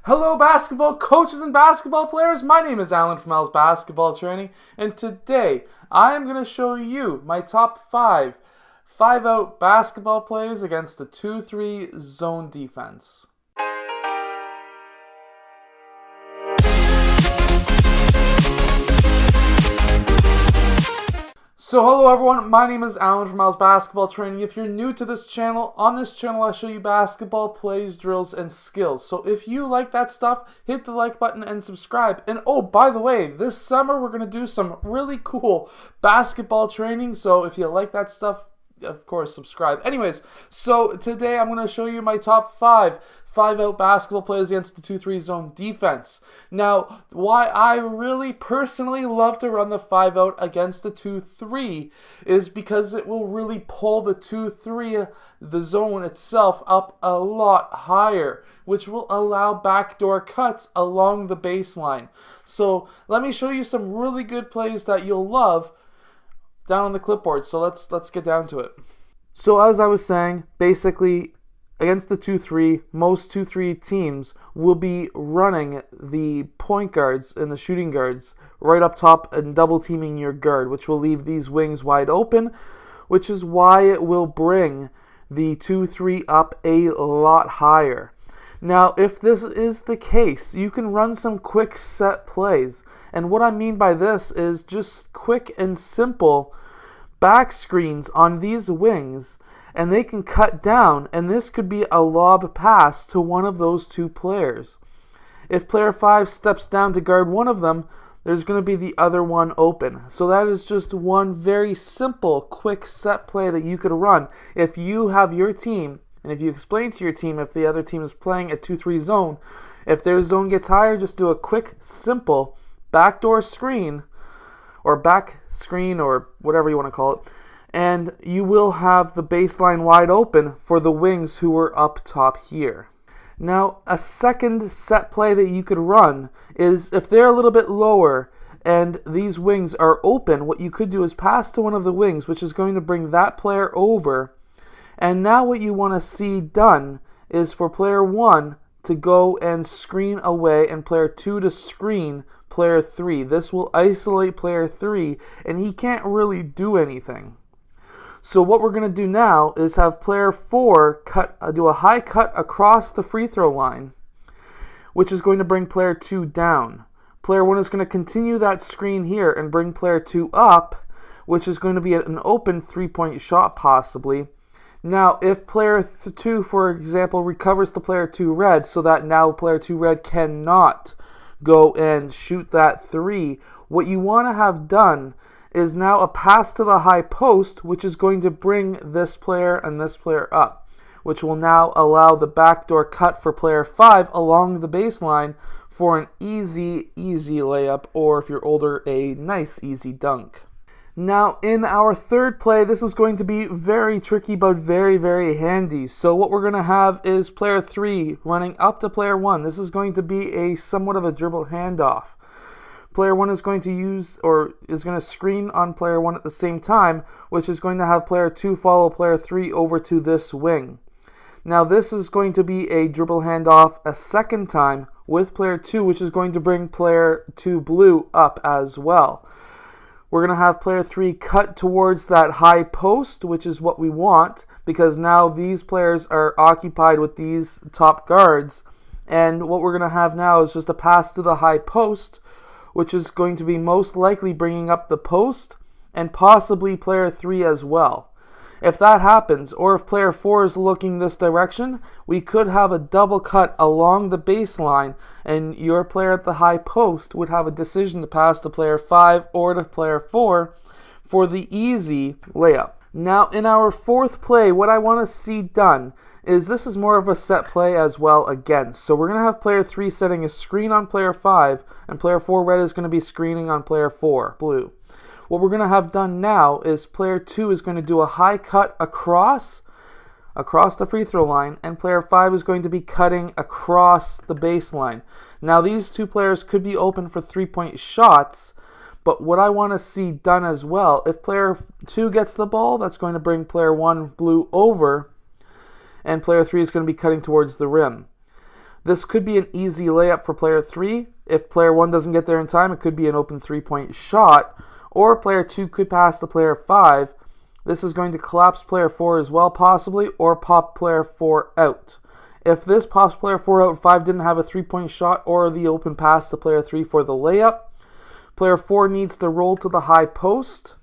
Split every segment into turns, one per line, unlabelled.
Hello basketball coaches and basketball players, my name is Alan from Al's Basketball Training, and today I am going to show you my top 5-out basketball plays against the 2-3 zone defense. So hello everyone, my name is Alan from Al's Basketball Training. If you're new to this channel, on this channel I show you basketball plays, drills, and skills. So if you like that stuff, hit the like button and subscribe. And oh, by the way, this summer we're going to do some really cool basketball training. So if you like that stuff, of course, subscribe. Anyways, so today I'm going to show you my top 5-out basketball plays against the 2-3 zone defense. Now, why I really personally love to run the 5-out against the 2-3 is because it will really pull the 2-3, the zone itself, up a lot higher, which will allow backdoor cuts along the baseline. So let me show you some really good plays that you'll love down on the clipboard. So let's get down to it. So as I was saying, basically against the 2-3, most 2-3 teams will be running the point guards and the shooting guards right up top and double teaming your guard, which will leave these wings wide open, which is why it will bring the 2-3 up a lot higher. Now, if this is the case, you can run some quick set plays. And what I mean by this is just quick and simple back screens on these wings, and they can cut down, and this could be a lob pass to one of those two players. If player 5 steps down to guard one of them, there's going to be the other one open. So that is just one very simple, quick set play that you could run if you have your team. And if you explain to your team, if the other team is playing a 2-3 zone, if their zone gets higher, just do a quick, simple backdoor screen, or back screen, or whatever you want to call it, and you will have the baseline wide open for the wings who are up top here. Now, a second set play that you could run is if they're a little bit lower and these wings are open, what you could do is pass to one of the wings, which is going to bring that player over. And now what you want to see done is for player 1 to go and screen away and player 2 to screen player 3. This will isolate player 3 and he can't really do anything. So what we're going to do now is have player 4 do a high cut across the free throw line, which is going to bring player 2 down. Player 1 is going to continue that screen here and bring player 2 up, which is going to be an open 3-point shot possibly. Now, if player 2, for example, recovers to player 2 red, so that now player 2 red cannot go and shoot that 3, what you want to have done is now a pass to the high post, which is going to bring this player and this player up, which will now allow the backdoor cut for player 5 along the baseline for an easy layup, or if you're older, a nice easy dunk. Now, in our third play, this is going to be very tricky but very handy. So what we're going to have is player 3 running up to player 1. This is going to be a somewhat of a dribble handoff. Player 1 is going to use, or is going to screen on player 1 at the same time, which is going to have player 2 follow player 3 over to this wing. Now this is going to be a dribble handoff a second time with player 2, which is going to bring player 2 blue up as well. We're going to have player 3 cut towards that high post, which is what we want, because now these players are occupied with these top guards. And what we're going to have now is just a pass to the high post, which is going to be most likely bringing up the post and possibly player 3 as well. If that happens, or if player 4 is looking this direction, we could have a double cut along the baseline, and your player at the high post would have a decision to pass to player 5 or to player 4 for the easy layup. Now, in our fourth play, what I want to see done is this is more of a set play as well again. So we're going to have player 3 setting a screen on player 5, and player 4 red is going to be screening on player 4 blue. What we're going to have done now is player 2 is going to do a high cut across the free throw line, and player 5 is going to be cutting across the baseline. Now these two players could be open for 3-point shots, but what I want to see done as well, if player 2 gets the ball, that's going to bring player 1 blue over, and player 3 is going to be cutting towards the rim. This could be an easy layup for player 3. If player 1 doesn't get there in time, it could be an open 3-point shot. Or player 2 could pass to player 5. This is going to collapse player 4 as well, possibly, or pop player 4 out. If this pops player 4 out, 5 didn't have a 3-point shot or the open pass to player 3 for the layup, player 4 needs to roll to the high post.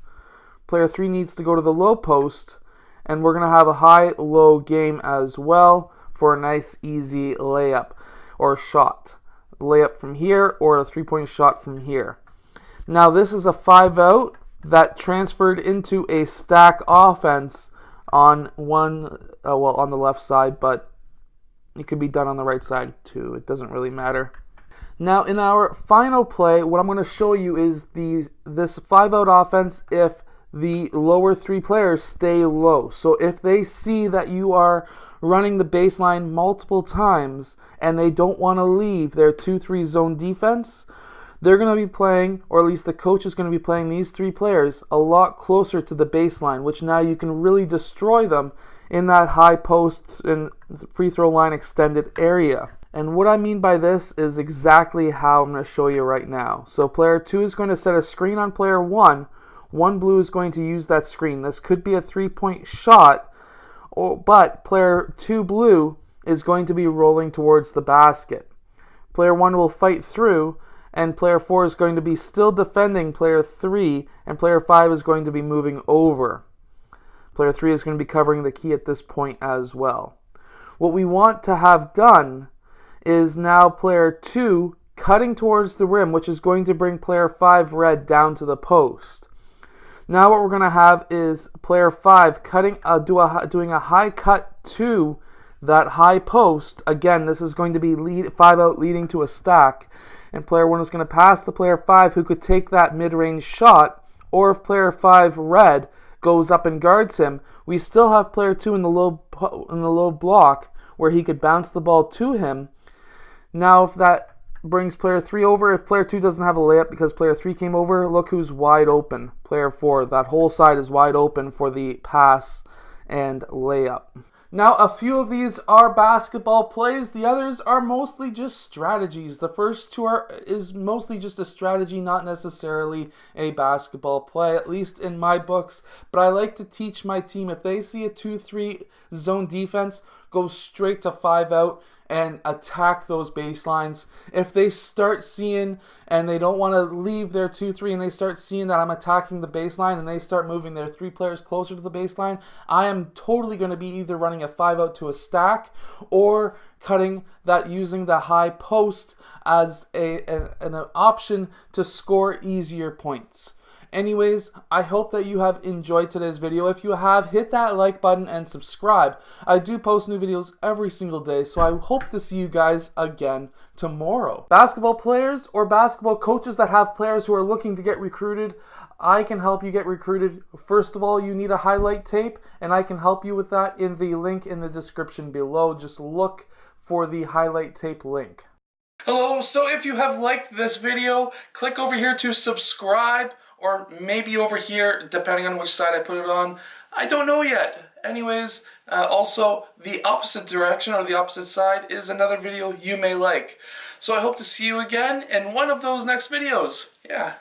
Player 3 needs to go to the low post. And we're going to have a high-low game as well for a nice, easy layup or shot. Layup from here or a 3-point shot from here. Now, this is a 5-out that transferred into a stack offense on on the left side, but it could be done on the right side too. It doesn't really matter. Now, in our final play, what I'm going to show you is this 5-out offense if the lower 3 players stay low. So if they see that you are running the baseline multiple times and they don't want to leave their 2-3 zone defense, they're going to be playing, or at least the coach is going to be playing these 3 players a lot closer to the baseline, which now you can really destroy them in that high post and free throw line extended area. And what I mean by this is exactly how I'm going to show you right now. So player 2 is going to set a screen on player 1. One blue is going to use that screen. This could be a 3-point shot, but player 2 blue is going to be rolling towards the basket. Player 1 will fight through, and player 4 is going to be still defending player 3, and player 5 is going to be moving over. Player 3 is going to be covering the key at this point as well. What we want to have done is now player 2 cutting towards the rim, which is going to bring player 5 red down to the post. Now what we're going to have is player 5 doing a high cut to that high post. Again, this is going to be 5-out leading to a stack. And player 1 is going to pass to player 5 who could take that mid-range shot. Or if player 5 red goes up and guards him, we still have player 2 in the low block where he could bounce the ball to him. Now if that brings player 3 over, if player 2 doesn't have a layup because player 3 came over, look who's wide open. Player 4, that whole side is wide open for the pass and layup. Now, a few of these are basketball plays. The others are mostly just strategies. The first two is mostly just a strategy, not necessarily a basketball play, at least in my books. But I like to teach my team, if they see a 2-3 zone defense, go straight to 5-out and attack those baselines. If they start seeing and they don't want to leave their 2-3 and they start seeing that I'm attacking the baseline and they start moving their 3 players closer to the baseline, I am totally going to be either running a 5-out to a stack or cutting that using the high post as an option to score easier points. Anyways, I hope that you have enjoyed today's video. If you have, hit that like button and subscribe. I do post new videos every single day, so I hope to see you guys again tomorrow. Basketball players or basketball coaches that have players who are looking to get recruited, I can help you get recruited. First of all, you need a highlight tape, and I can help you with that in the link in the description below. Just look for the highlight tape link. Hello, so if you have liked this video, click over here to subscribe, or maybe over here, depending on which side I put it on. I don't know yet. Anyways, also the opposite direction or the opposite side is another video you may like. So I hope to see you again in one of those next videos. Yeah.